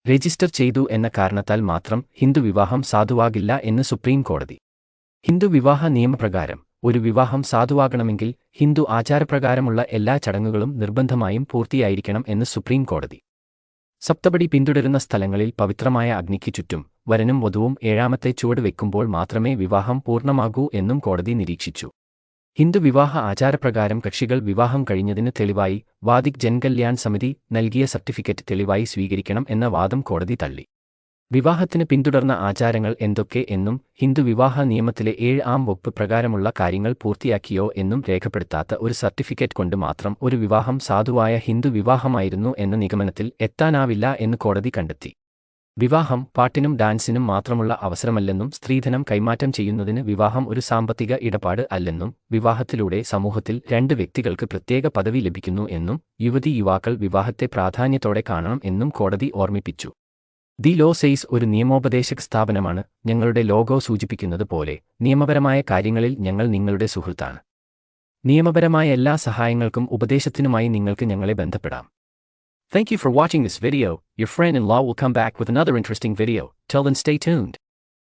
Register ചെയ്തു എന്ന കാരണത്താൽ മാത്രം ഹിന്ദു വിവാഹം സാധുവാകില്ല എന്ന് സുപ്രീം കോടതി. ഹിന്ദു വിവാഹ നിയമപ്രകാരം ഒരു വിവാഹം സാധുവാകണമെങ്കിൽ ഹിന്ദു ആചാരപ്രകാരമുള്ള എല്ലാ ചടങ്ങുകളും നിർബന്ധമായും പൂർത്തിയായിരിക്കണം എന്ന് സുപ്രീം കോടതി. സപ്തപടി പിന്തുടരുന്ന സ്ഥലങ്ങളിൽ പവിത്രമായ അഗ്നിക്ക് ചുറ്റും വരനും വധുവും ഏഴാമത്തെ ചുവട് വെക്കുമ്പോൾ മാത്രമേ വിവാഹം പൂർണ്ണമാകൂ എന്നും കോടതി നിരീക്ഷിച്ചു. ഹിന്ദു വിവാഹ ആചാരപ്രകാരം കക്ഷികൾ വിവാഹം കഴിഞ്ഞതിന് തെളിവായി വാദിക് ജൻകല്യാൺ സമിതി നൽകിയ സർട്ടിഫിക്കറ്റ് തെളിവായി സ്വീകരിക്കണം എന്ന വാദം കോടതി തള്ളി. വിവാഹത്തിന് പിന്തുടർന്ന ആചാരങ്ങൾ എന്തൊക്കെ എന്നും ഹിന്ദു വിവാഹ നിയമത്തിലെ 7-ാം വകുപ്പ് പ്രകാരമുള്ള കാര്യങ്ങൾ പൂർത്തിയാക്കിയോ എന്നും രേഖപ്പെടുത്താത്ത ഒരു സർട്ടിഫിക്കറ്റ് കൊണ്ട് മാത്രം ഒരു വിവാഹം സാധുവായ ഹിന്ദു വിവാഹമായിരുന്നു എന്ന നിഗമനത്തിൽ എത്താനാവില്ല എന്ന് കോടതി കണ്ടെത്തി. വിവാഹം പാട്ടിനും ഡാൻസിനും മാത്രമുള്ള അവസരമല്ലെന്നും സ്ത്രീധനം കൈമാറ്റം ചെയ്യുന്നതിന് വിവാഹം ഒരു സാമ്പത്തിക ഇടപാട് അല്ലെന്നും വിവാഹത്തിലൂടെ സമൂഹത്തിൽ 2 വ്യക്തികൾക്ക് പ്രത്യേക പദവി ലഭിക്കുന്നു എന്നും യുവതി-യുവാക്കൾ വിവാഹത്തെ പ്രാധാന്യത്തോടെ കാണണം എന്നും കോടതി ഓർമ്മിപ്പിച്ചു. ദി ലോ സെയ്സ് ഒരു നിയമോപദേശക സ്ഥാപനമാണ്. ഞങ്ങളുടെ ലോഗോ സൂചിപ്പിക്കുന്നത് പോലെ നിയമപരമായ കാര്യങ്ങളിൽ ഞങ്ങൾ നിങ്ങളുടെ സുഹൃത്താണ്. നിയമപരമായ എല്ലാ സഹായങ്ങൾക്കും ഉപദേശത്തിനുമായി നിങ്ങൾക്ക് ഞങ്ങളെ ബന്ധപ്പെടാം. Thank you for watching this video. Your friend-in-law will come back with another interesting video. Till then, stay tuned.